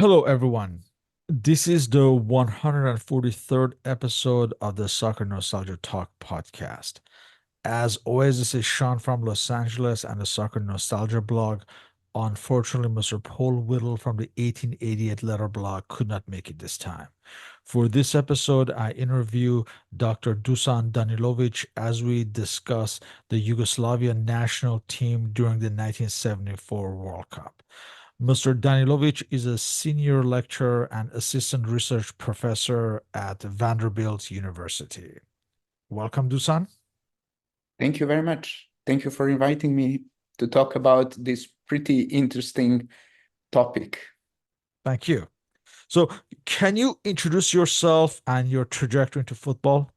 Hello, everyone. This is the 143rd episode of the Soccer Nostalgia Talk Podcast. As always, this is Sean from Los Angeles and the Soccer Nostalgia blog. Unfortunately, Mr. Paul Whittle from the 1888 letter blog could not make it this time. For this episode, I interview Dr. Dusan Danilovic as we discuss the Yugoslavia national team during the 1974 World Cup. Mr. Danilovic is a senior lecturer and assistant research professor at Vanderbilt University. Welcome, Dusan. Thank you very much. Thank you for inviting me to talk about this pretty interesting topic. Thank you. So, can you introduce yourself and your trajectory into football?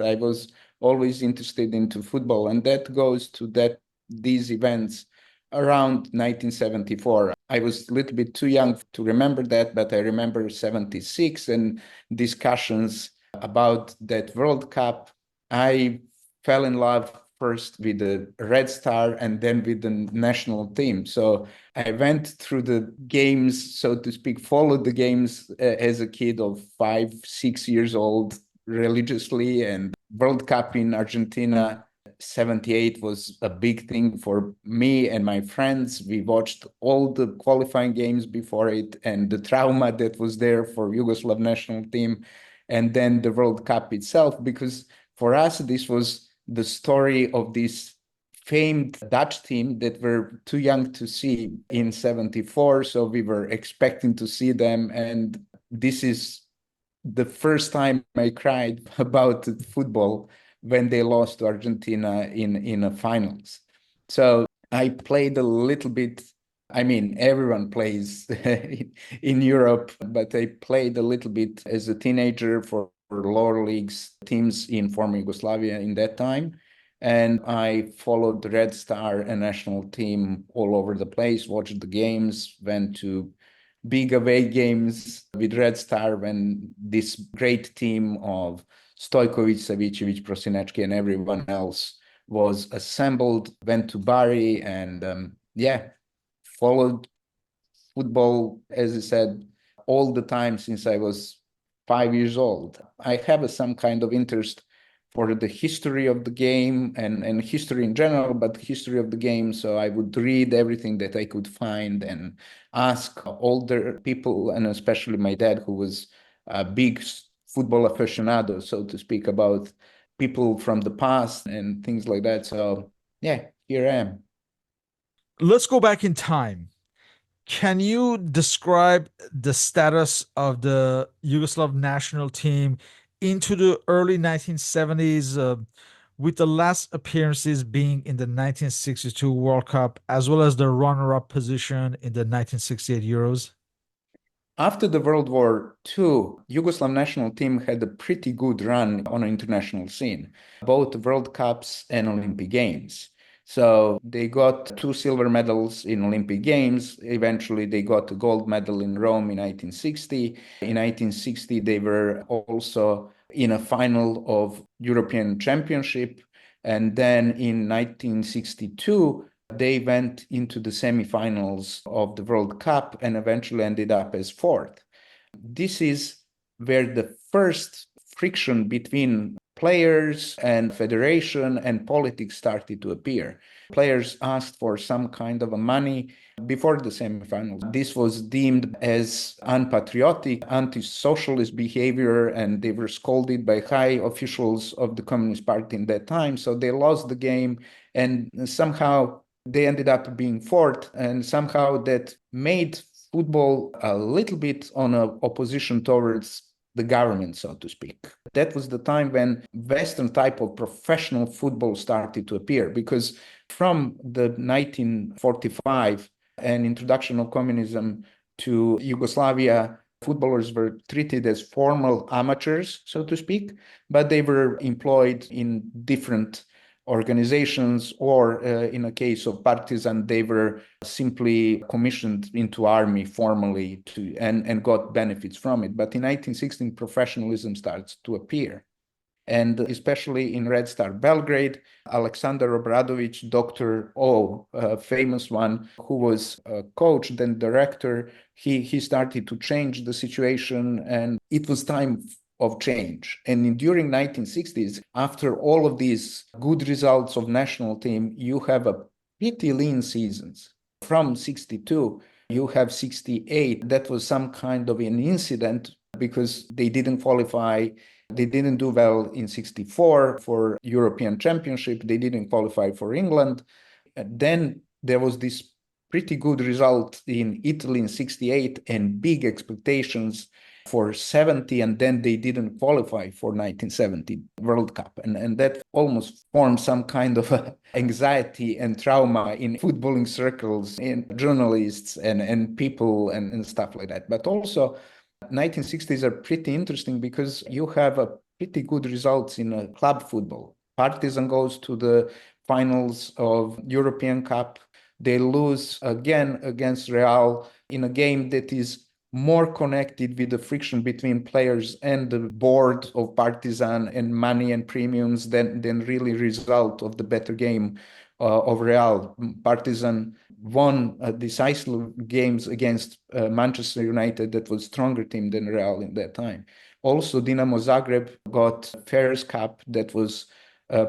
I was always interested into football, and that goes to these events around 1974. I was a little bit too young to remember that, but I remember 76 and discussions about that World Cup. I fell in love first with the Red Star and then with the national team. So I went through the games, so to speak, followed the games as a kid of 5, 6 years old religiously. And World Cup in Argentina 78 was a big thing for me and my friends. We watched all the qualifying games before it and the trauma that was there for Yugoslav national team, and then the World Cup itself, because for us this was the story of this famed Dutch team that were too young to see in 74. So we were expecting to see them. And this is the first time I cried about football when they lost to Argentina in a finals. So I played a little bit. I mean, everyone plays in Europe, but I played a little bit as a teenager for lower leagues teams in former Yugoslavia in that time. And I followed the Red Star and national team all over the place, watched the games, went to big away games with Red Star when this great team of Stojkovic, Savicevic, Prosinecki, and everyone else was assembled, went to Bari, and followed football, as I said, all the time since I was 5 years old. I have some kind of interest for the history of the game and history in general, but history of the game. So I would read everything that I could find and ask older people, and especially my dad, who was a big football aficionado, so to speak, about people from the past and things like that. So yeah, here I am. Let's go back in time. Can you describe the status of the Yugoslav national team into the early 1970s, with the last appearances being in the 1962 World Cup, as well as the runner-up position in the 1968 Euros? After the World War II, Yugoslav national team had a pretty good run on an international scene, both World Cups and Olympic Games. So they got 2 silver medals in Olympic Games. Eventually, they got a gold medal in Rome in 1960. In 1960, they were also in a final of European Championship. And then in 1962, they went into the semifinals of the World Cup and eventually ended up as fourth. This is where the first friction between players and federation and politics started to appear. Players asked for some kind of a money before the semifinals. This was deemed as unpatriotic, anti-socialist behavior, and they were scolded by high officials of the Communist Party in that time. So they lost the game, and somehow they ended up being fourth, and somehow that made football a little bit on a opposition towards the government, so to speak. That was the time when Western type of professional football started to appear, because from the 1945 and introduction of communism to Yugoslavia, footballers were treated as formal amateurs, so to speak, but they were employed in different organizations, or in a case of Partizan, they were simply commissioned into army formally and got benefits from it. But in 1916, professionalism starts to appear. and especially in Red Star Belgrade, Aleksandar Obradovic, Dr. O, a famous one, who was a coach, then director, he started to change the situation, and it was time of change. And during 1960s, after all of these good results of national team, you have a pretty lean seasons. From 62, you have 68. That was some kind of an incident because they didn't qualify. They didn't do well in 64 for European Championship. They didn't qualify for England. And then there was this pretty good result in Italy in 68 and big expectations for 70, and then they didn't qualify for 1970 World Cup. And that almost formed some kind of anxiety and trauma in footballing circles, in journalists and people and stuff like that. But also 1960s are pretty interesting because you have a pretty good results in club football. Partizan goes to the finals of European Cup. They lose again against Real in a game that is more connected with the friction between players and the board of Partizan and money and premiums than really result of the better game of Real. Partizan won decisive games against Manchester United, that was stronger team than Real in that time. Also, Dinamo Zagreb got Ferris Cup that was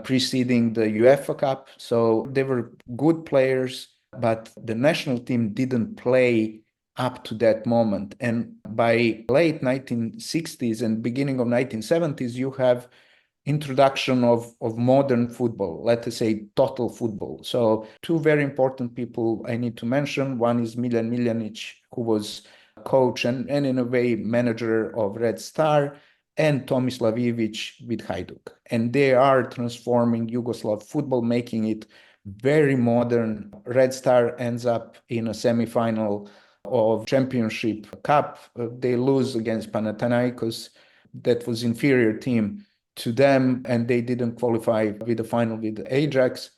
preceding the UEFA Cup. So they were good players, but the national team didn't play up to that moment. And by late 1960s and beginning of 1970s, you have introduction of modern football, let us say total football. So two very important people I need to mention. One is Miljan Miljanic, who was coach and in a way manager of Red Star, and Tomislav Ivic with Hajduk. And they are transforming Yugoslav football, making it very modern. Red Star ends up in a semifinal of Championship Cup. They lose against Panathinaikos, that was inferior team to them, and they didn't qualify with the final with Ajax.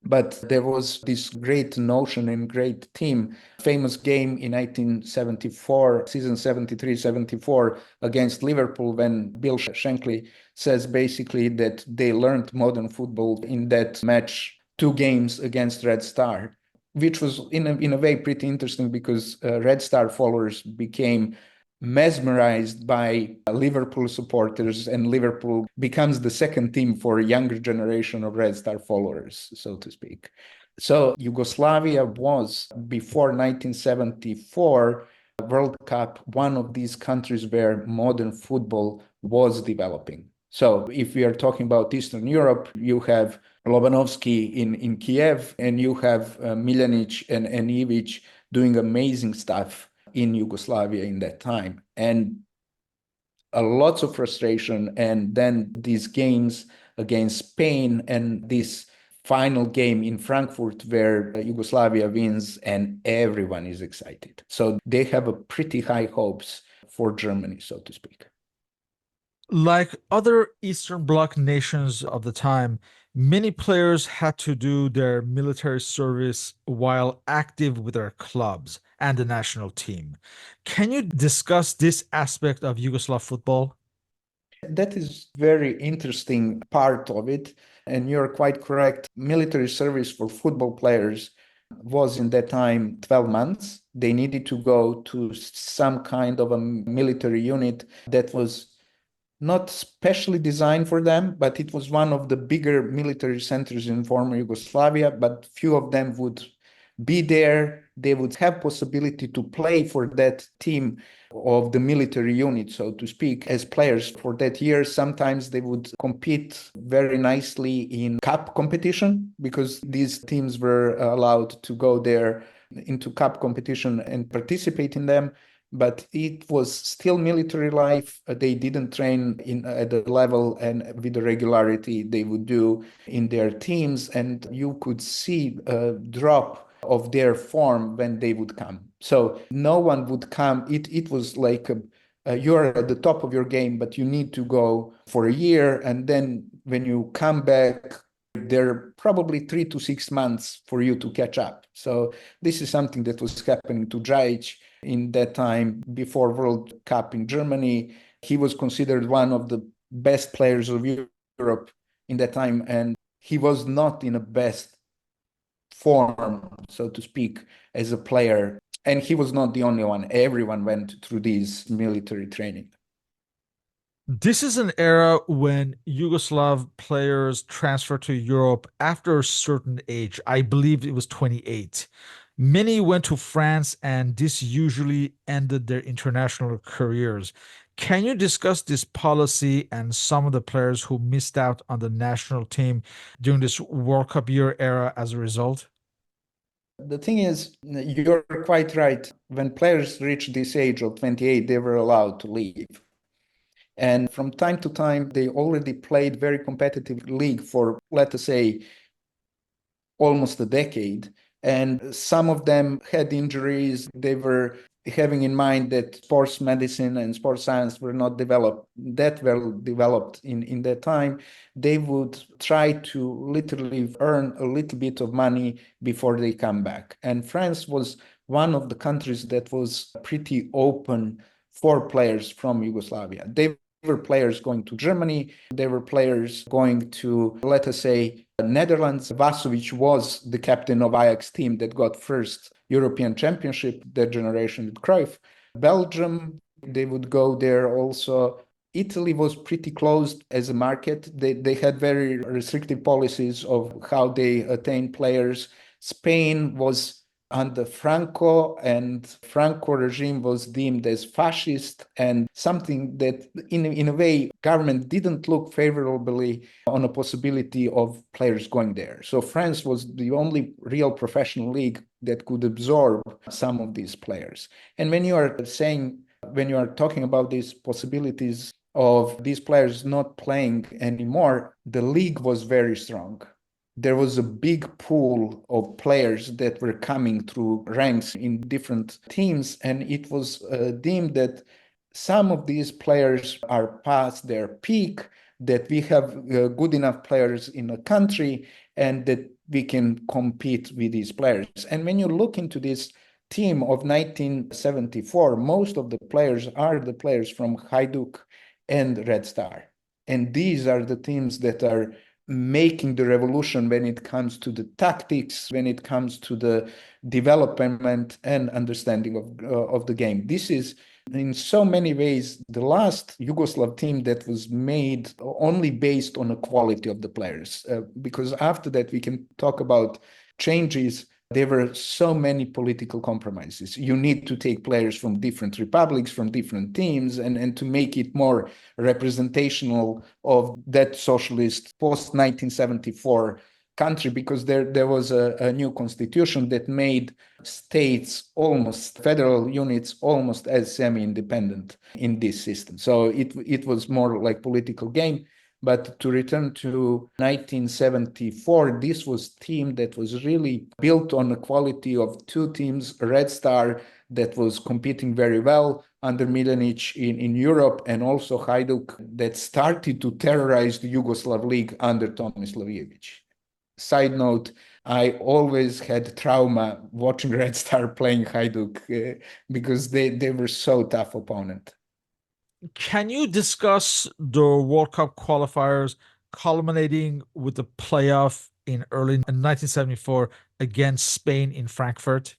But there was this great notion and great team. Famous game in 1974, season 73-74 against Liverpool, when Bill Shankly says basically that they learned modern football in that match, 2 games against Red Star, which was in a way pretty interesting because Red Star followers became mesmerized by Liverpool supporters, and Liverpool becomes the second team for a younger generation of Red Star followers, so to speak. So Yugoslavia was, before 1974 World Cup, one of these countries where modern football was developing. So if we are talking about Eastern Europe, you have Lobanovsky in Kiev, and you have Miljanic and Ivic doing amazing stuff in Yugoslavia in that time, and lots of frustration. And then these games against Spain and this final game in Frankfurt where Yugoslavia wins and everyone is excited. So they have a pretty high hopes for Germany, so to speak. Like other Eastern Bloc nations of the time, many players had to do their military service while active with their clubs and the national team. Can you discuss this aspect of Yugoslav football? That is very interesting part of it, and you're quite correct. Military service for football players was in that time 12 months. They needed to go to some kind of a military unit that was not specially designed for them, but it was one of the bigger military centers in former Yugoslavia, but few of them would be there. They would have possibility to play for that team of the military unit, so to speak, as players for that year. Sometimes they would compete very nicely in cup competition because these teams were allowed to go there into cup competition and participate in them. But it was still military life. They didn't train at the level and with the regularity they would do in their teams, and you could see a drop of their form when they would come. So no one would come. It was like you're at the top of your game, but you need to go for a year, and then when you come back, there are probably 3 to 6 months for you to catch up. So this is something that was happening to Djajic in that time before World Cup in Germany. He was considered one of the best players of Europe Europe in that time, and he was not in a best form, so to speak, as a player. And he was not the only one. Everyone went through this military training. This is an era when Yugoslav players transfer to Europe after a certain age. I believe it was 28. Many went to France, and this usually ended their international careers. Can you discuss this policy and some of the players who missed out on the national team during this World Cup year era as a result? The thing is, you're quite right. When players reach this age of 28, they were allowed to leave. And from time to time, they already played very competitive league for, let us say, almost a decade. And some of them had injuries. They were having in mind that sports medicine and sports science were not developed that well developed in that time. They would try to literally earn a little bit of money before they come back. And France was one of the countries that was pretty open for players from Yugoslavia. They were players going to Germany. There were players going to, let us say, Netherlands. Vasovic was the captain of Ajax team that got first European Championship, that generation with Cruyff. Belgium, they would go there also. Italy was pretty closed as a market. They had very restrictive policies of how they attained players. Spain was under Franco, and Franco regime was deemed as fascist and something that in a way government didn't look favorably on a possibility of players going there. So France was the only real professional league that could absorb some of these players. And when you are talking about these possibilities of these players not playing anymore, the league was very strong. There was a big pool of players that were coming through ranks in different teams, and it was deemed that some of these players are past their peak, that we have good enough players in a country, and that we can compete with these players. And when you look into this team of 1974, most of the players are the players from Hajduk and Red Star. And these are the teams that are making the revolution when it comes to the tactics, when it comes to the development and understanding of the game. This is in so many ways the last Yugoslav team that was made only based on the quality of the players. Because after that, we can talk about changes. There were so many political compromises. You need to take players from different republics, from different teams, and to make it more representational of that socialist post-1974 country, because there was a new constitution that made states almost, federal units almost as semi-independent in this system. So it was more like political game. But to return to 1974, this was a team that was really built on the quality of two teams, Red Star that was competing very well under Milanic in Europe, and also Hajduk that started to terrorize the Yugoslav League under Tomislavijevic. Side note, I always had trauma watching Red Star playing Hajduk because they were so tough opponent. Can you discuss the World Cup qualifiers culminating with the playoff in early 1974 against Spain in Frankfurt?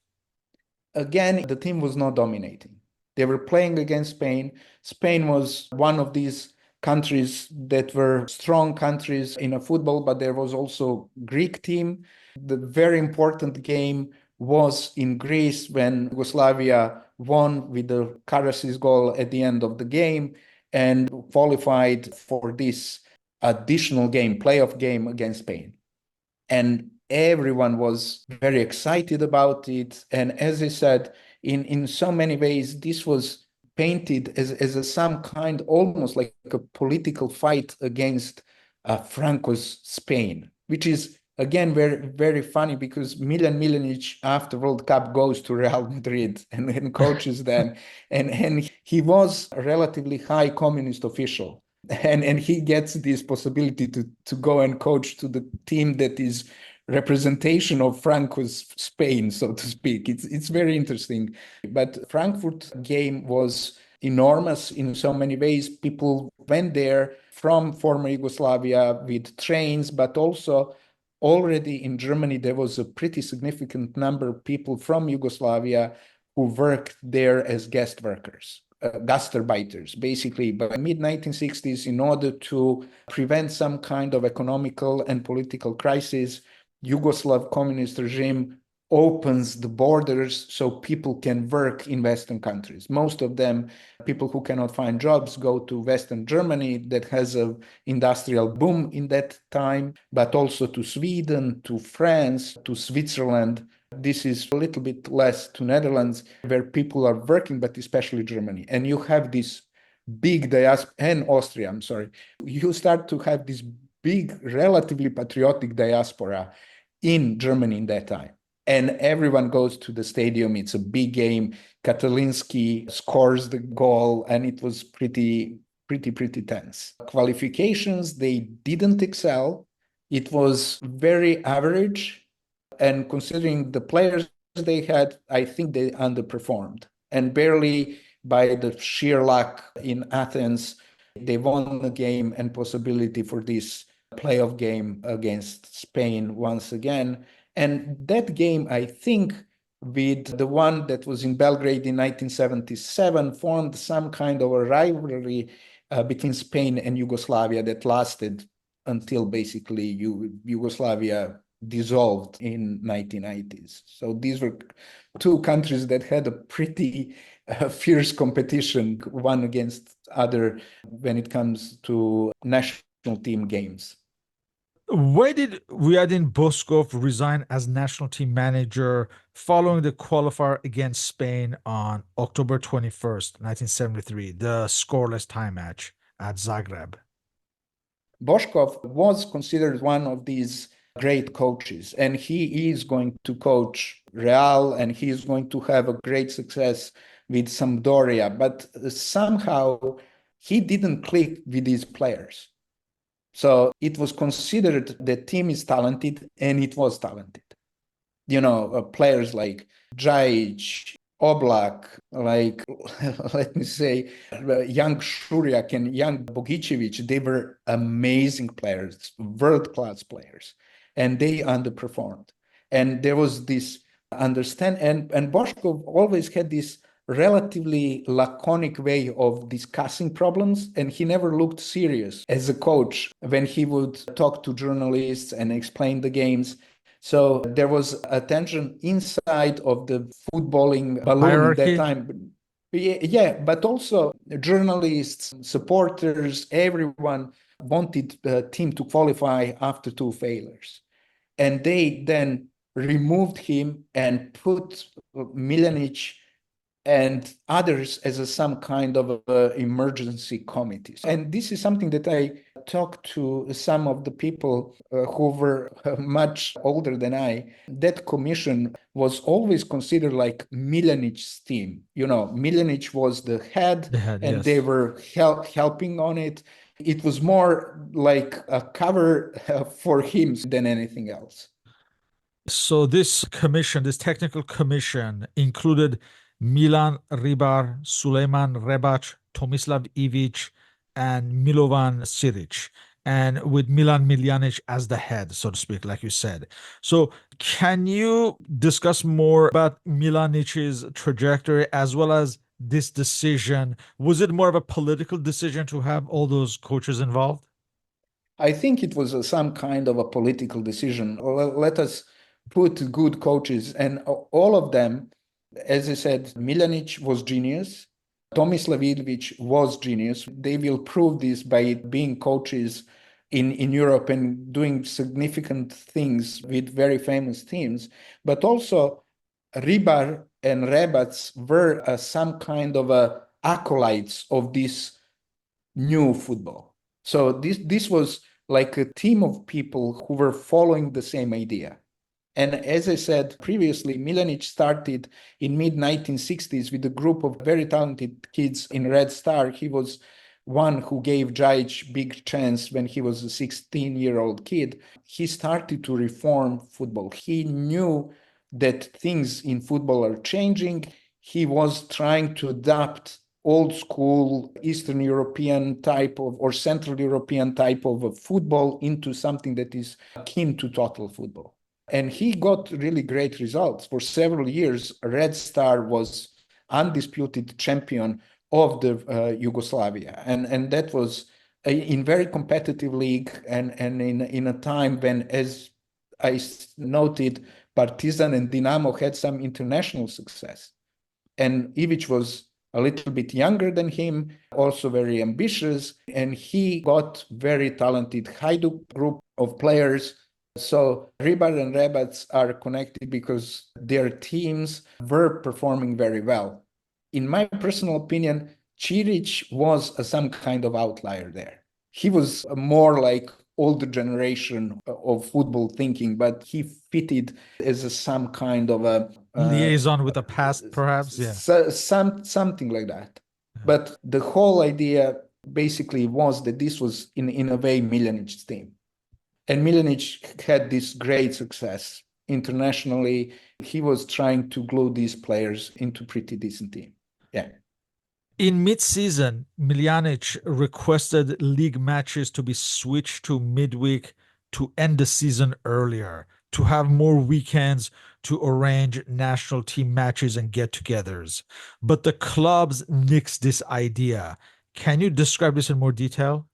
Again, the team was not dominating. They were playing against Spain. Spain was one of these countries that were strong countries in a football, but there was also Greek team. The very important game was in Greece when Yugoslavia won with the Karasis goal at the end of the game and qualified for this additional game, playoff game against Spain. And everyone was very excited about it. And as I said, in so many ways, this was painted as some kind, almost like a political fight against Franco's Spain, which is again very very funny because Milan Milanic after World Cup goes to Real Madrid and coaches them, and he was a relatively high communist official, and he gets this possibility to go and coach to the team that is representation of Franco's Spain, so to speak. It's very interesting. But Frankfurt game was enormous in so many ways. People went there from former Yugoslavia with trains, but also already in Germany, there was a pretty significant number of people from Yugoslavia who worked there as guest workers. Gastarbeiters, basically, by mid-1960s, in order to prevent some kind of economical and political crisis, Yugoslav communist regime opens the borders so people can work in Western countries. Most of them, people who cannot find jobs, go to Western Germany that has an industrial boom in that time, but also to Sweden, to France, to Switzerland. This is a little bit less to Netherlands, where people are working, but especially Germany. And you have this big diaspora, and Austria, I'm sorry. You start to have this big, relatively patriotic diaspora in Germany in that time. And everyone goes to the stadium. It's a big game. Katalinski scores the goal, and it was pretty tense. Qualifications, they didn't excel. It was very average. And considering the players they had, I think they underperformed. And barely by the sheer luck in Athens, they won the game and possibility for this playoff game against Spain once again. And that game, I think, with the one that was in Belgrade in 1977, formed some kind of a rivalry between Spain and Yugoslavia that lasted until basically Yugoslavia dissolved in 1990s. So these were two countries that had a pretty fierce competition one against other when it comes to national team games. Why did Riadin Boskov resign as national team manager following the qualifier against Spain on October 21st, 1973, the scoreless tie match at Zagreb? Boskov was considered one of these great coaches, and he is going to coach Real, and he is going to have a great success with Sampdoria, but somehow he didn't click with his players. So it was considered the team is talented, and it was talented. Players like Djajic, Oblak, like, let me say, young Shuriak and young Bogicevic, they were amazing players, world-class players, and they underperformed. And there was this and Boshkov always had this relatively laconic way of discussing problems, and he never looked serious as a coach when he would talk to journalists and explain the games. So there was a tension inside of the footballing balloon in that Hierarchy? time. Yeah, but also journalists, supporters, everyone wanted the team to qualify after two failures. And they then removed him and put Milanic and others as some kind of emergency committees. And this is something that I talked to some of the people who were much older than I. That commission was always considered like Milanic's team. Milanic was the head, They had, and they yes. were helping on it. It was more like a cover for him than anything else. So this commission, this technical commission, included Milan Ribar, Suleiman Rebac, Tomislav Ivic, and Milovan Siric, and with Milan Miljanic as the head, so to speak, like you said. So can you discuss more about Milanic's trajectory as well as this decision? Was it more of a political decision to have all those coaches involved? I think it was some kind of a political decision. Let us put good coaches, and all of them, as I said, Milanic was genius. Tomislav Ivic was genius. They will prove this by being coaches in Europe and doing significant things with very famous teams. But also, Ribar and Rebac were some kind of acolytes of this new football. So this was like a team of people who were following the same idea. And as I said previously, Milanic started in mid-1960s with a group of very talented kids in Red Star. He was one who gave Djajic big chance when he was a 16-year-old kid. He started to reform football. He knew that things in football are changing. He was trying to adapt old school Eastern European type of or Central European type of football into something that is akin to total football. And he got really great results. For several years, Red Star was undisputed champion of the Yugoslavia. And that was in very competitive league and in a time when, as I noted, Partizan and Dinamo had some international success. And Ivic was a little bit younger than him, also very ambitious, and he got very talented Hajduk group of players. So Ribar and Rebac are connected because their teams were performing very well. In my personal opinion, Ciric was some kind of outlier there. He was more like older generation of football thinking, but he fitted as some kind of a Liaison with the past, perhaps. Yeah. something like that. But the whole idea basically was that this was in a way Miljanic's team. And Miljanic had this great success internationally. He was trying to glue these players into pretty decent team. Yeah. In mid-season, Miljanic requested league matches to be switched to midweek to end the season earlier, to have more weekends to arrange national team matches and get-togethers. But the clubs nixed this idea. Can you describe this in more detail?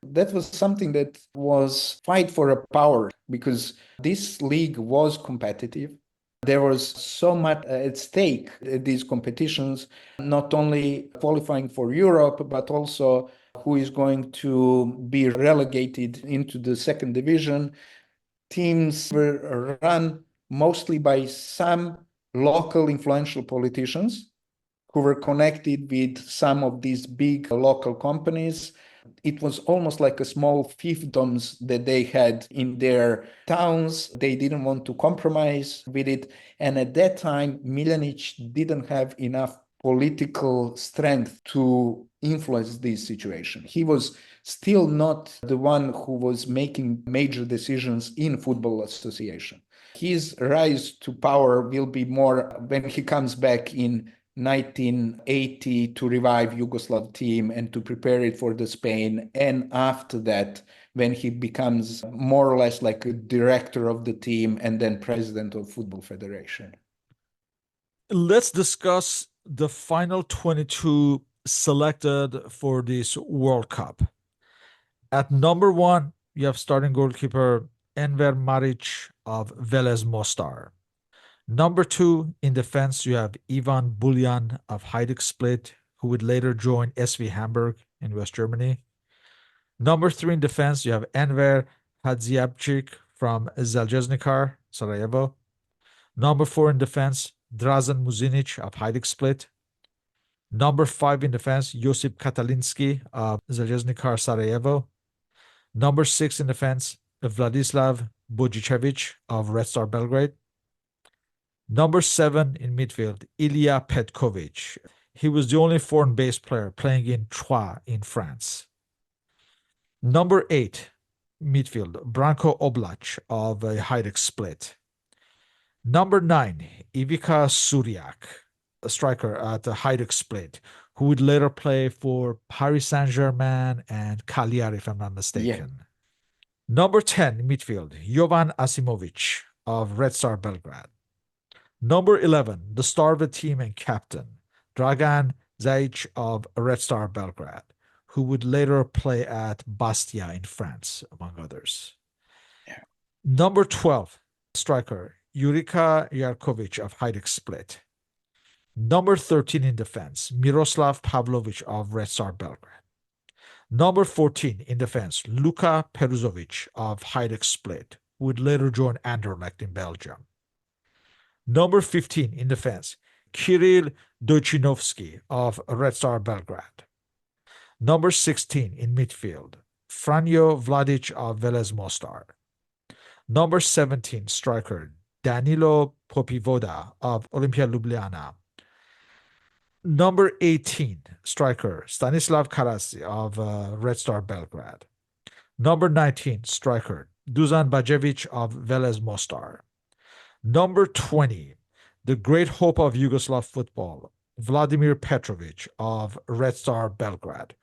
That was something that was fight for a power because this league was competitive. There was so much at stake at these competitions, not only qualifying for Europe, but also who is going to be relegated into the second division. Teams were run mostly by some local influential politicians who were connected with some of these big local companies. It was almost like a small fiefdoms that they had in their towns. They didn't want to compromise with it. And at that time, Miljanic didn't have enough political strength to influence this situation. He was still not the one who was making major decisions in football association. His rise to power will be more when he comes back in 1980 to revive Yugoslav team and to prepare it for the Spain. And after that, when he becomes more or less like a director of the team and then president of Football Federation. Let's discuss the final 22 selected for this World Cup. At number one, you have starting goalkeeper Enver Maric of Velez Mostar. Number two, in defense, you have Ivan Buljan of Hajduk Split, who would later join SV Hamburg in West Germany. Number three, in defense, you have Enver Hadziabchik from Zaleznikar, Sarajevo. Number four, in defense, Drazen Muzinic of Hajduk Split. Number five, in defense, Josip Katalinski of Zaleznikar, Sarajevo. Number six, in defense, Vladislav Bojicevic of Red Star Belgrade. Number seven in midfield, Ilya Petkovic. He was the only foreign based player playing in Troyes in France. Number eight, midfield, Branko Oblak of Hajduk Split. Number nine, Ivica Suriak, a striker at Hajduk Split, who would later play for Paris Saint-Germain and Cagliari, if I'm not mistaken. Yeah. Number 10, midfield, Jovan Asimovic of Red Star Belgrade. Number 11, the star of the team and captain, Dragan Zajic of Red Star Belgrade, who would later play at Bastia in France, among others. Yeah. Number 12, striker, Jurica Jarkovic of Hajduk Split. Number 13 in defense, Miroslav Pavlovic of Red Star Belgrade. Number 14 in defense, Luka Peruzovic of Hajduk Split, who would later join Anderlecht in Belgium. Number 15 in defense, Kirill Dojchinovsky of Red Star Belgrade. Number 16 in midfield, Franjo Vladic of Velez Mostar. Number 17 striker, Danilo Popivoda of Olimpia Ljubljana. Number 18 striker, Stanislav Karasi of Red Star Belgrade. Number 19 striker, Dusan Bajevic of Velez Mostar. Number 20, the great hope of Yugoslav football, Vladimir Petrovic of Red Star Belgrade,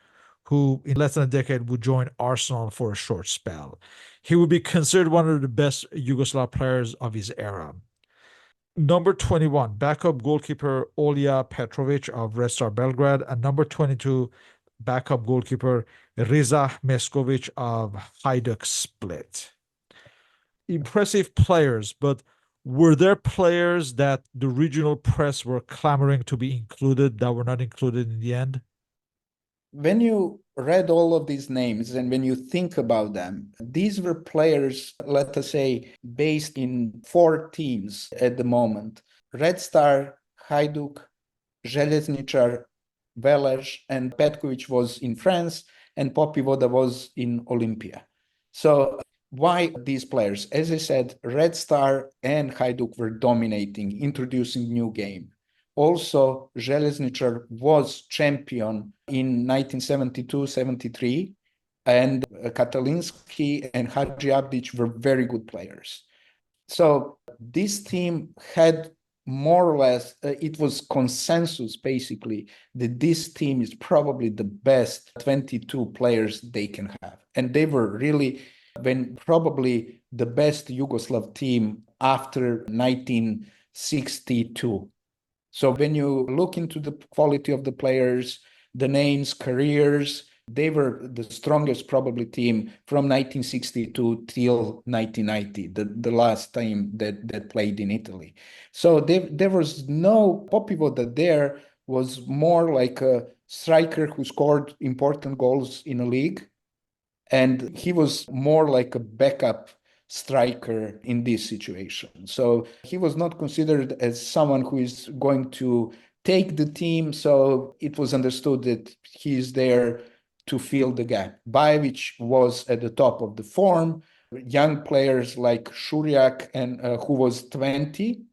who in less than a decade would join Arsenal for a short spell. He would be considered one of the best Yugoslav players of his era. Number 21, backup goalkeeper Olja Petrovic of Red Star Belgrade, and number 22, backup goalkeeper Riza Meskovic of Hajduk Split. Impressive players, but were there players that the regional press were clamoring to be included that were not included in the end? When you read all of these names and when you think about them, these were players, let us say, based in four teams at the moment: Red Star, Hajduk, Željezničar, Velez, and Petkovic was in France, and Popivoda was in Olympia. So why these players? As I said, Red Star and Hajduk were dominating, introducing new game. Also, Željezničar was champion in 1972-73, and Katalinski and Hadži Abdić were very good players. So this team had more or less, it was consensus basically that this team is probably the best 22 players they can have. And they were really probably the best Yugoslav team after 1962. So when you look into the quality of the players, the names, careers, they were the strongest probably team from 1962 till 1990, the last time that played in Italy. So there was no Popivoda there, was more like a striker who scored important goals in a league. And he was more like a backup striker in this situation. So he was not considered as someone who is going to take the team. So it was understood that he is there to fill the gap. Bajevic was at the top of the form. Young players like Šurjak, and who was 20,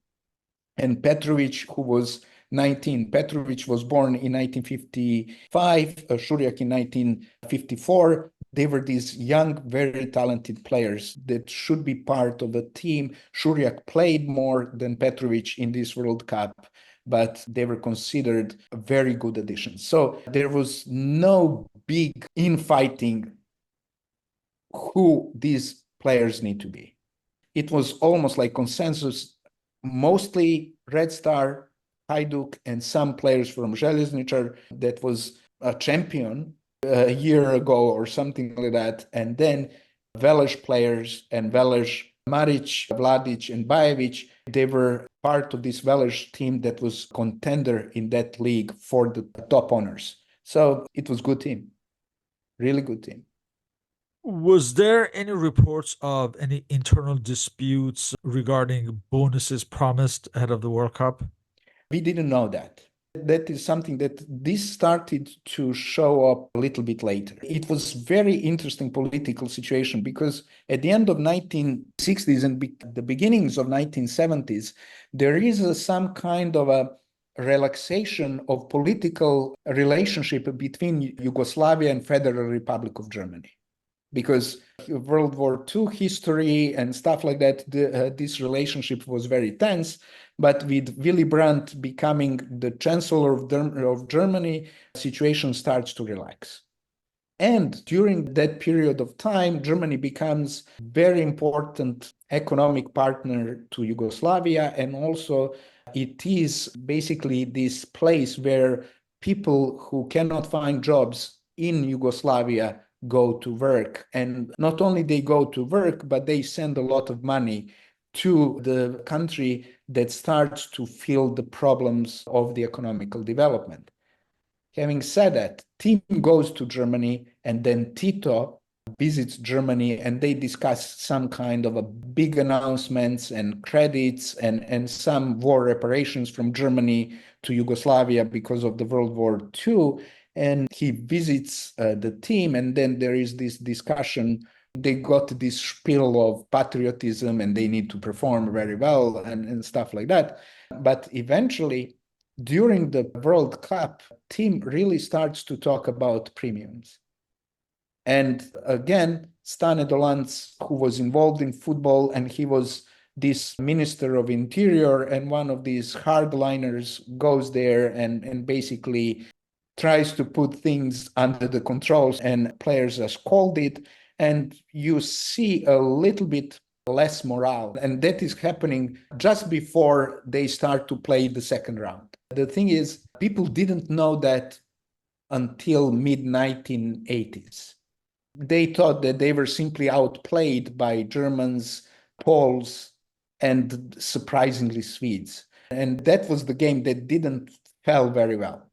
and Petrovic, who was 19. Petrovic was born in 1955, Šurjak in 1954. They were these young, very talented players that should be part of a team. Šurjak played more than Petrovic in this World Cup, but they were considered very good additions. So there was no big infighting who these players need to be. It was almost like consensus, mostly Red Star, Hajduk, and some players from Željezničar that was a champion a year ago or something like that. And then Velez players and Velez, Maric, Vladic, and Bajevic, they were part of this Velez team that was contender in that league for the top honors. So it was good team, really good team. Was there any reports of any internal disputes regarding bonuses promised ahead of the World Cup? We didn't know that. That is something that this started to show up a little bit later. It was very interesting political situation because at the end of 1960s and the beginnings of 1970s, there is some kind of a relaxation of political relationship between Yugoslavia and Federal Republic of Germany. Because World War II history and stuff like that, this relationship was very tense. But with Willy Brandt becoming the Chancellor of Germany, situation starts to relax. And during that period of time, Germany becomes a very important economic partner to Yugoslavia. And also it is basically this place where people who cannot find jobs in Yugoslavia go to work. And not only they go to work, but they send a lot of money to the country that starts to feel the problems of the economical development. Having said that, team goes to Germany and then Tito visits Germany and they discuss some kind of a big announcements and credits and some war reparations from Germany to Yugoslavia because of the World War II. And he visits the team and then there is this discussion. They got this spiel of patriotism and they need to perform very well and stuff like that. But eventually, during the World Cup, team really starts to talk about premiums. And again, Stane Dolanc, who was involved in football and he was this Minister of Interior and one of these hardliners goes there and basically tries to put things under the controls, and players are scolded, and you see a little bit less morale. And that is happening just before they start to play the second round. The thing is, people didn't know that until mid 1980s. They thought that they were simply outplayed by Germans, Poles, and surprisingly Swedes. And that was the game that didn't fell very well.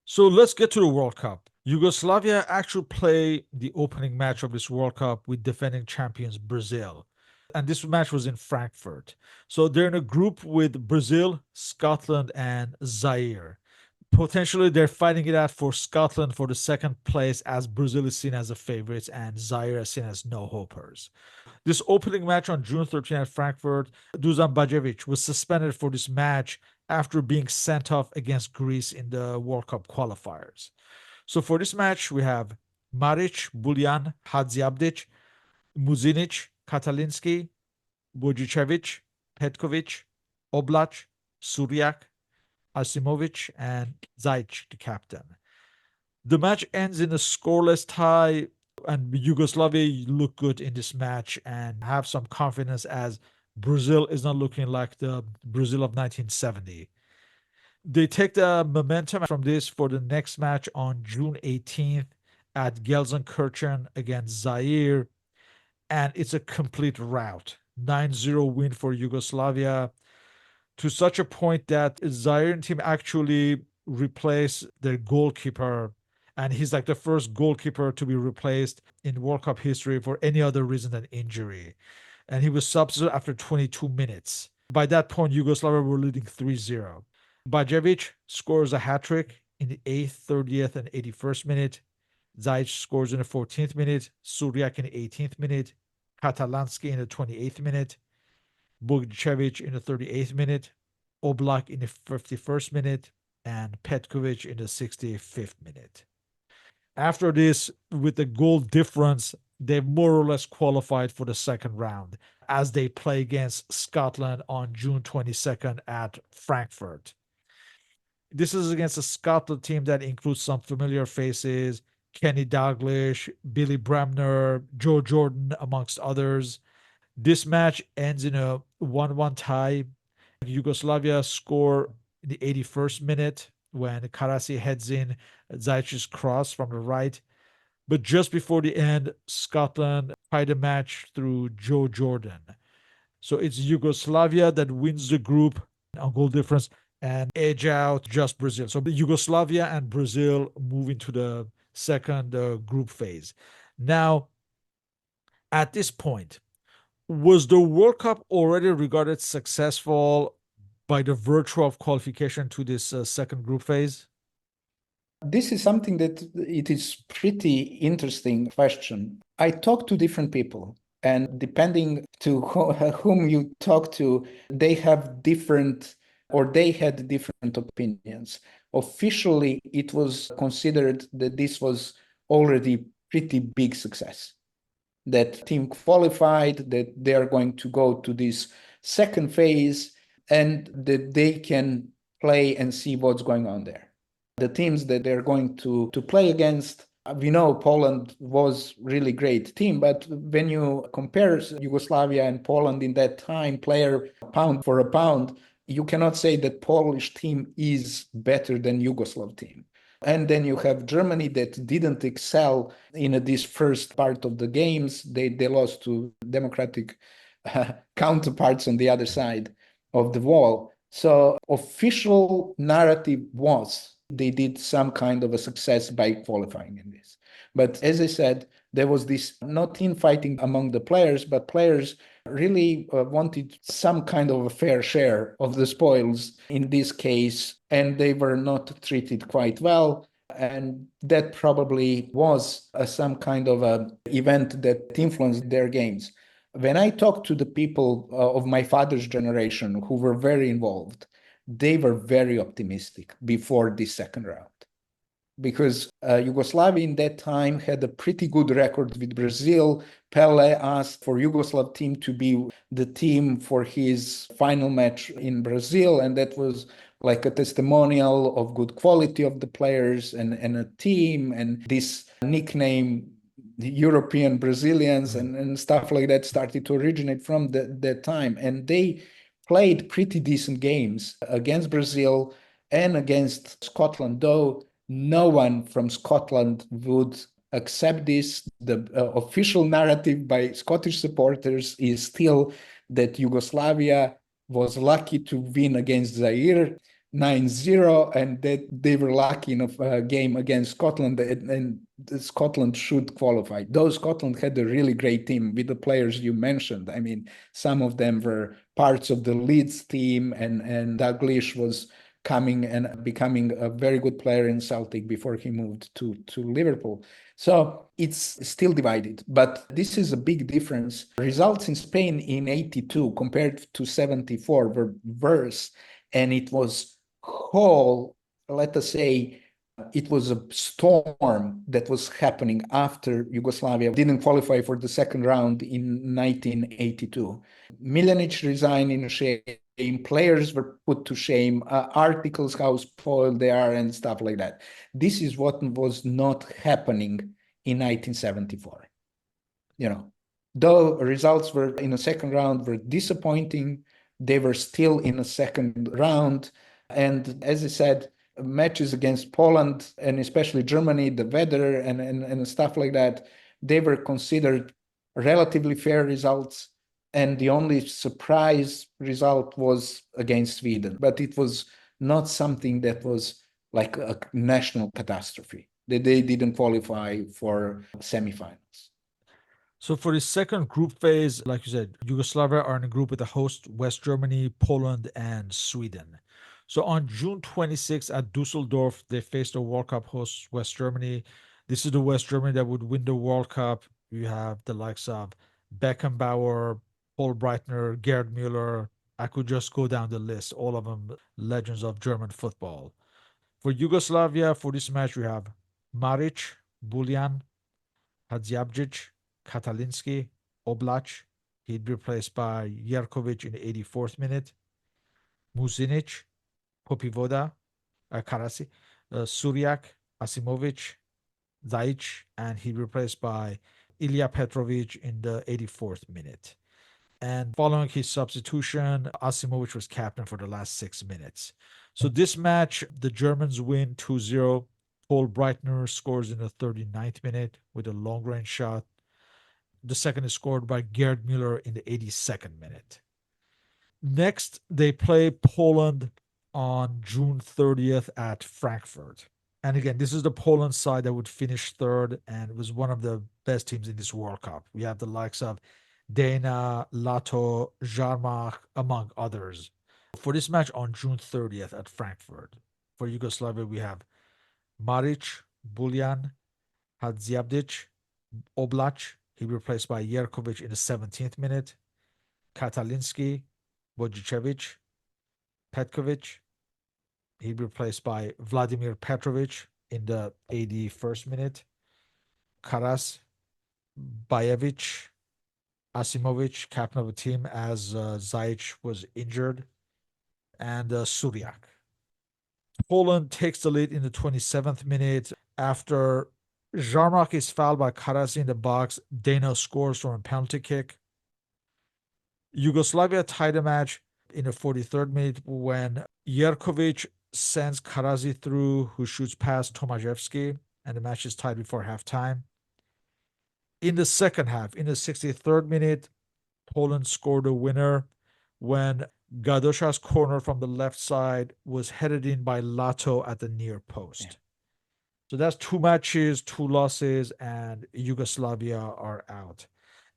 So let's get to the World Cup. Yugoslavia actually play the opening match of this World Cup with defending champions Brazil. And this match was in Frankfurt. So they're in a group with Brazil, Scotland, and Zaire. Potentially, they're fighting it out for Scotland for the second place, as Brazil is seen as the favorites and Zaire is seen as no hopers. This opening match on June 13 at Frankfurt, Dusan Danilovic was suspended for this match after being sent off against Greece in the World Cup qualifiers. So for this match, we have Maric, Buljan, Hadziabdic, Muzinic, Katalinski, Bojicevic, Petkovic, Oblak, Suryak, Asimovic, and Zajic, the captain. The match ends in a scoreless tie, and Yugoslavia look good in this match and have some confidence as Brazil is not looking like the Brazil of 1970. They take the momentum from this for the next match on June 18th at Gelsenkirchen against Zaire, and it's a complete rout. 9-0 win for Yugoslavia, to such a point that Zaire team actually replaced their goalkeeper, and he's like the first goalkeeper to be replaced in World Cup history for any other reason than injury. And he was substituted after 22 minutes. By that point, Yugoslavia were leading 3-0. Bajevic scores a hat trick in the 8th, 30th, and 81st minute. Zajic scores in the 14th minute, Suryak in the 18th minute, Katalanski in the 28th minute, Bogicevic in the 38th minute, Oblak in the 51st minute, and Petkovic in the 65th minute. After this, with the goal difference, they've more or less qualified for the second round as they play against Scotland on June 22nd at Frankfurt. This is against a Scotland team that includes some familiar faces: Kenny Dalglish, Billy Bremner, Joe Jordan, amongst others. This match ends in a 1-1 tie. Yugoslavia score in the 81st minute when Karasi heads in Zajic's cross from the right. But just before the end, Scotland tied the match through Joe Jordan. So it's Yugoslavia that wins the group on goal difference and edge out just Brazil. So Yugoslavia and Brazil move into the second group phase. Now, at this point, was the World Cup already regarded successful by the virtue of qualification to this second group phase? This is something that it is pretty interesting question. I talk to different people, and depending to whom you talk to, they have different or they had different opinions. Officially, it was considered that this was already pretty big success. That team qualified, that they are going to go to this second phase, and that they can play and see what's going on there. The teams that they're going to play against, we know Poland was really great team, but when you compare Yugoslavia and Poland in that time, player pound for a pound, you cannot say that Polish team is better than Yugoslav team. And then you have Germany that didn't excel in this first part of the games. They lost to democratic counterparts on the other side of the wall. So official narrative was they did some kind of a success by qualifying in this. But as I said, there was this not infighting among the players, but players really wanted some kind of a fair share of the spoils in this case, and they were not treated quite well. And that probably was some kind of an event that influenced their games. When I talked to the people of my father's generation who were very involved, they were very optimistic before the second round. because Yugoslavia in that time had a pretty good record with Brazil. Pele asked for Yugoslav team to be the team for his final match in Brazil, and that was like a testimonial of good quality of the players and a team, and this nickname, the European Brazilians, and stuff like that started to originate from that time. And they played pretty decent games against Brazil and against Scotland, though no one from Scotland would accept this. The official narrative by Scottish supporters is still that Yugoslavia was lucky to win against Zaire 9-0, and that they were lucky in a game against Scotland, and Scotland should qualify. Though Scotland had a really great team with the players you mentioned. I mean, some of them were parts of the Leeds team, and Dalglish was coming and becoming a very good player in Celtic before he moved to Liverpool. So it's still divided, but this is a big difference. Results in Spain in 82 compared to 74 were worse, and it was whole, let us say, it was a storm that was happening after Yugoslavia didn't qualify for the second round in 1982. Miljanic resigned in shame. Players were put to shame. Articles how spoiled they are and stuff like that. This is what was not happening in 1974. You know, though results were in the second round were disappointing, they were still in the second round. And as I said, matches against Poland and especially Germany, the weather and stuff like that, they were considered relatively fair results. And the only surprise result was against Sweden, but it was not something that was like a national catastrophe. They didn't qualify for semifinals. So for the second group phase, like you said, Yugoslavia are in a group with the host West Germany, Poland, and Sweden. So on June 26th at Dusseldorf, they faced the World Cup host West Germany. This is the West Germany that would win the World Cup. You have the likes of Beckenbauer, Paul Breitner, Gerd Müller. I could just go down the list, all of them legends of German football. For Yugoslavia, for this match, we have Maric, Buljan, Hadzjabdzic, Katalinski, Oblak. He'd be replaced by Jerkovic in the 84th minute. Muzinic, Popivoda, Karasi, Suryak, Asimovic, Zajic, and he'd be replaced by Ilya Petrovic in the 84th minute. And following his substitution, Asimovic was captain for the last 6 minutes. So this match, the Germans win 2-0. Paul Breitner scores in the 39th minute with a long range shot. The second is scored by Gerd Müller in the 82nd minute. Next, they play Poland on June 30th at Frankfurt. And again, this is the Poland side that would finish third and was one of the best teams in this World Cup. We have the likes of Dana, Lato, Jarmach, among others. For this match on June 30th at Frankfurt, for Yugoslavia, we have Maric, Buljan, Hadzjabdzic, Oblak. He replaced by Jerkovic in the 17th minute. Katalinski, Vojicevic, Petkovic. He replaced by Vladimir Petrovic in the 81st minute. Karas, Bajevic, Asimovic, captain of the team, as Zajic was injured, and Suryak. Poland takes the lead in the 27th minute after Jarmak is fouled by Karas in the box. Dana scores from a penalty kick. Yugoslavia tied the match in the 43rd minute when Jerkovic sends Karazi through, who shoots past Tomaszewski, and the match is tied before halftime. In the second half, in the 63rd minute, Poland scored a winner when Gadosha's corner from the left side was headed in by Lato at the near post. Yeah. So that's 2 matches, 2 losses, and Yugoslavia are out.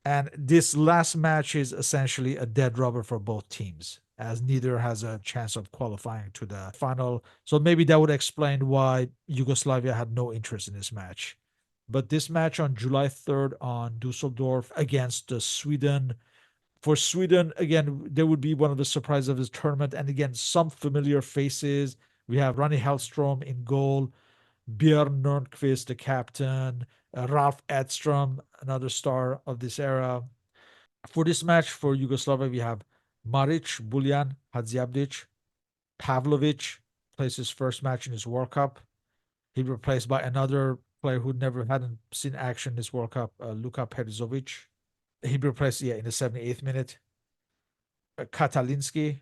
And this last match is essentially a dead rubber for both teams, as neither has a chance of qualifying to the final. So maybe that would explain why Yugoslavia had no interest in this match. But this match on July 3rd on Dusseldorf against Sweden. For Sweden, again, there would be one of the surprises of this tournament. And again, some familiar faces. We have Ronnie Hellstrom in goal. Björn Nordqvist, the captain, Ralph Edstrom, another star of this era. For this match for Yugoslavia, we have Maric, Buljan, Hadziabdic, Pavlovic plays his first match in his World Cup. He replaced by another player who never hadn't seen action this World Cup, Luka Perizovic. He replaced, in the 78th minute. Katalinski,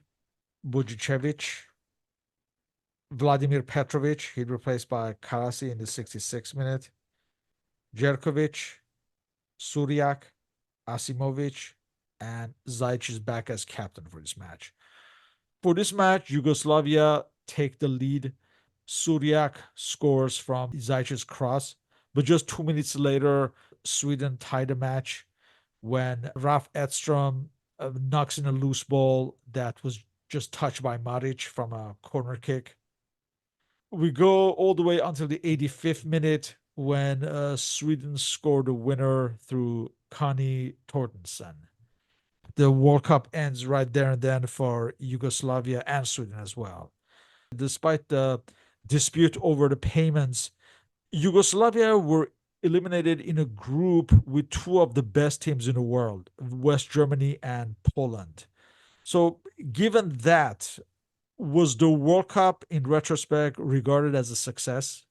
Bujicevic, Vladimir Petrovic. He replaced by Karasi in the 66th minute. Jerkovic, Suriak, Asimovic, and Zajic is back as captain for this match. For this match, Yugoslavia take the lead. Suriak scores from Zajic's cross, but just 2 minutes later, Sweden tied the match when Ralf Edstrom knocks in a loose ball that was just touched by Maric from a corner kick. We go all the way until the 85th minute when Sweden scored the winner through Connie Tortensen. The World Cup ends right there and then for Yugoslavia and Sweden as well. Despite the dispute over the payments, Yugoslavia were eliminated in a group with two of the best teams in the world, West Germany and Poland. So, given that, was the World Cup in retrospect regarded as a success?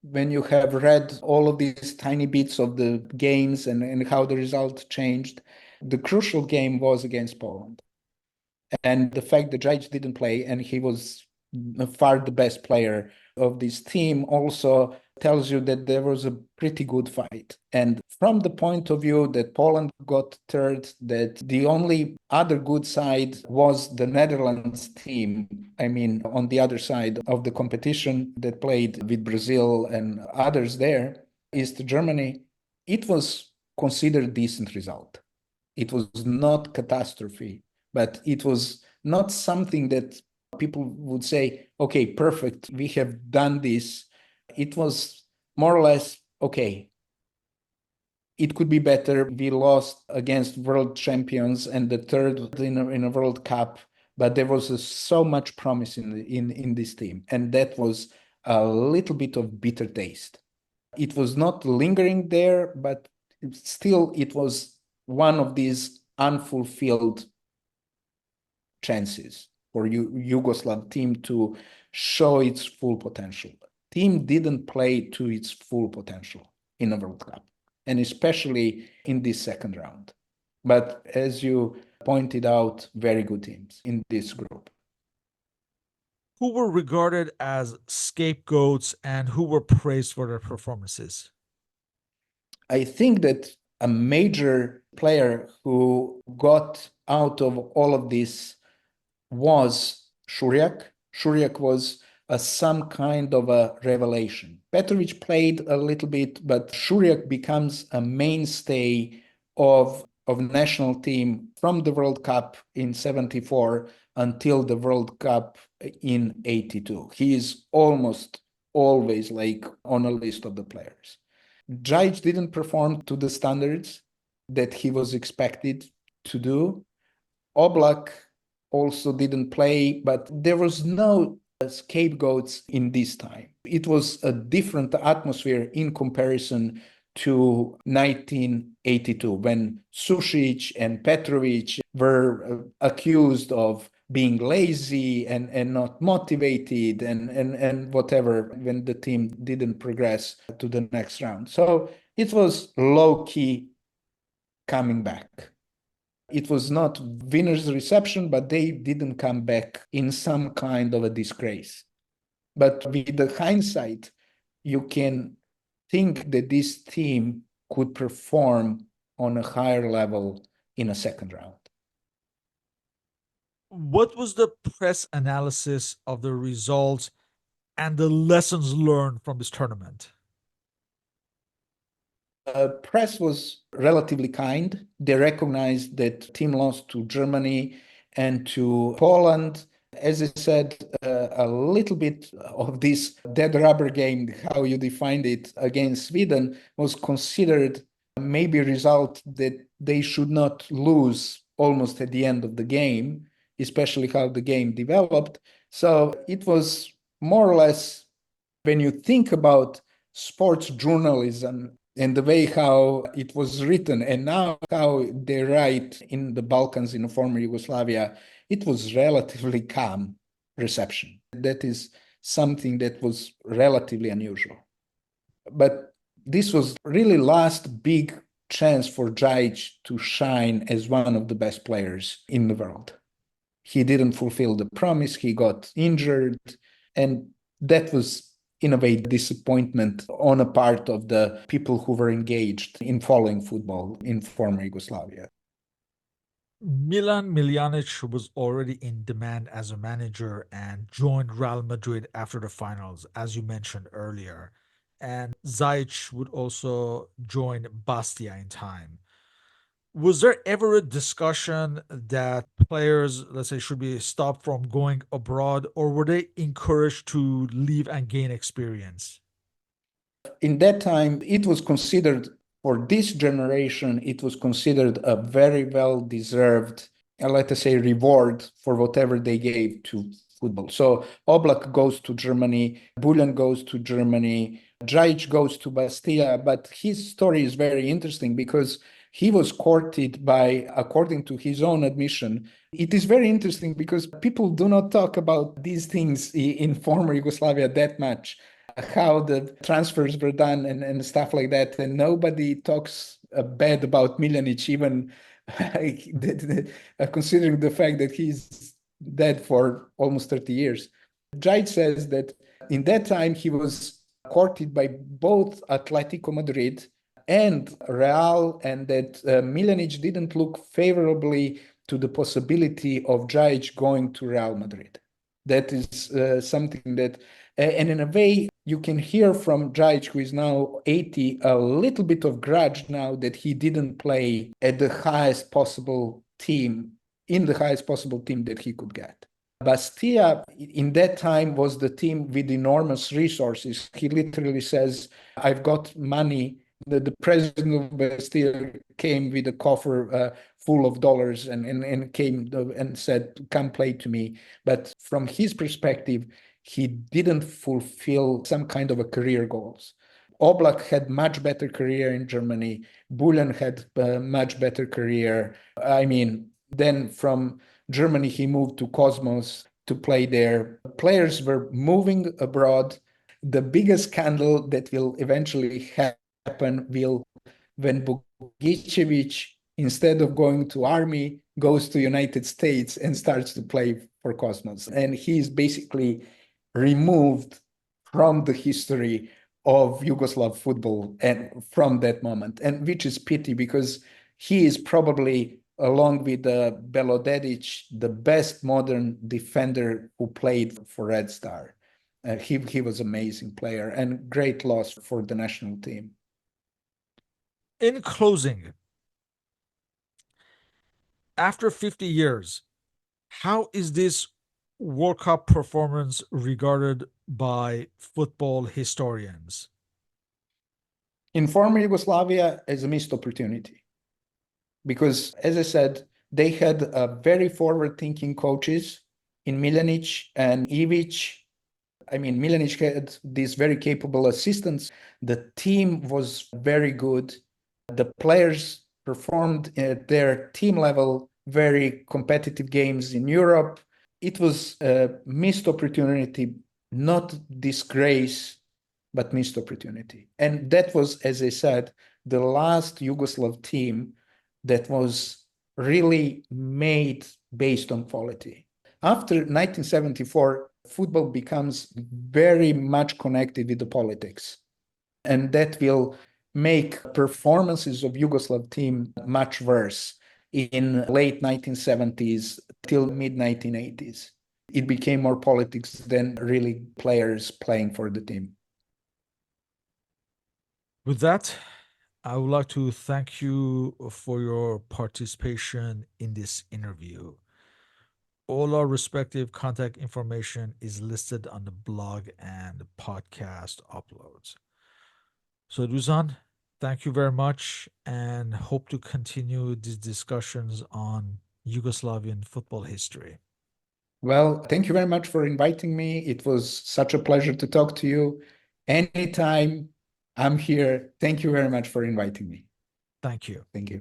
When you have read all of these tiny bits of the games and how the result changed, the crucial game was against Poland. And the fact that Djaic didn't play and he was far the best player of this team also tells you that there was a pretty good fight. And from the point of view that Poland got third, that the only other good side was the Netherlands team. I mean, on the other side of the competition that played with Brazil and others there, East Germany, it was considered a decent result. It was not catastrophe, but it was not something that people would say, okay, perfect, we have done this. It was more or less, okay, it could be better. We lost against world champions and the third in a World Cup, but there was so much promise in this team. And that was a little bit of bitter taste. It was not lingering there, but still it was one of these unfulfilled chances for Yugoslav team to show its full potential. Team didn't play to its full potential in a World Cup, and especially in this second round. But as you pointed out, very good teams in this group. Who were regarded as scapegoats and who were praised for their performances? I think that a major player who got out of all of this was Shuriak. Shuriak was some kind of a revelation. Petrovic played a little bit, but Shuriak becomes a mainstay of national team from the World Cup in 74 until the World Cup in 82. He is almost always like on a list of the players. Djaic didn't perform to the standards that he was expected to do. Oblak also didn't play, but there was no scapegoats in this time. It was a different atmosphere in comparison to 1982 when Sušić and Petrovic were accused of being lazy and not motivated and whatever when the team didn't progress to the next round. So it was low-key coming back. It was not winner's reception, but they didn't come back in some kind of a disgrace. But with the hindsight, you can think that this team could perform on a higher level in a second round. What was the press analysis of the results and the lessons learned from this tournament? Press was relatively kind. They recognized that team lost to Germany and to Poland. As I said, a little bit of this dead rubber game, how you defined it, against Sweden was considered maybe a result that they should not lose almost at the end of the game, especially how the game developed. So it was more or less When you think about sports journalism and the way how it was written and now how they write in the Balkans, in the former Yugoslavia, it was relatively calm reception. That is something that was relatively unusual. But this was really last big chance for Djic to shine as one of the best players in the world. He didn't fulfill the promise, he got injured, and that was in a way disappointment on a part of the people who were engaged in following football in former Yugoslavia. Milan Miljanic was already in demand as a manager and joined Real Madrid after the finals, as you mentioned earlier. And Zajic would also join Bastia in time. Was there ever a discussion that players, let's say, should be stopped from going abroad, or were they encouraged to leave and gain experience? In that time, it was considered, for this generation, it was considered a very well deserved, let us say, reward for whatever they gave to football. So Oblak goes to Germany, Buljan goes to Germany, Djic goes to Bastia, but his story is very interesting because he was courted by, according to his own admission. It is very interesting because people do not talk about these things in former Yugoslavia that much, how the transfers were done and stuff like that. And nobody talks bad about Miljanic, even considering the fact that he's dead for almost 30 years. Djic says that in that time he was courted by both Atletico Madrid and Real, and that Miljanic didn't look favorably to the possibility of Djic going to Real Madrid. That is something that, and in a way, you can hear from Djic, who is now 80, a little bit of grudge now that he didn't play at the highest possible team, in the highest possible team that he could get. Bastia, in that time, was the team with enormous resources. He literally says, I've got money. The president of Bastia came with a coffer full of dollars and came and said, come play to me. But from his perspective, he didn't fulfill some kind of a career goals. Oblak had much better career in Germany. Buljan had a much better career. I mean, then from Germany, he moved to Cosmos to play there. Players were moving abroad. The biggest scandal that will eventually happen will when Bogicevic, instead of going to army, goes to United States and starts to play for Cosmos. And he is basically removed from the history of Yugoslav football and from that moment, and which is pity because he is probably, along with Belodedic, the best modern defender who played for Red Star. He was an amazing player and great loss for the national team. In closing, after 50 years, how is this World Cup performance regarded by football historians? In former Yugoslavia, as a missed opportunity. Because, as I said, they had very forward-thinking coaches in Miljanic and Ivic. I mean, Miljanic had these very capable assistants. The team was very good. The players performed at their team level very competitive games in Europe. It was a missed opportunity, not disgrace, but missed opportunity. And that was, as I said, the last Yugoslav team that was really made based on quality. After 1974, football becomes very much connected with the politics. And that will make performances of Yugoslav team much worse in late 1970s till mid 1980s. It became more politics than really players playing for the team. With that, I would like to thank you for your participation in this interview. All our respective contact information is listed on the blog and podcast uploads. So, Dusan, thank you very much and hope to continue these discussions on Yugoslavian football history. Well, thank you very much for inviting me. It was such a pleasure to talk to you. Anytime I'm here. Thank you very much for inviting me. Thank you. Thank you.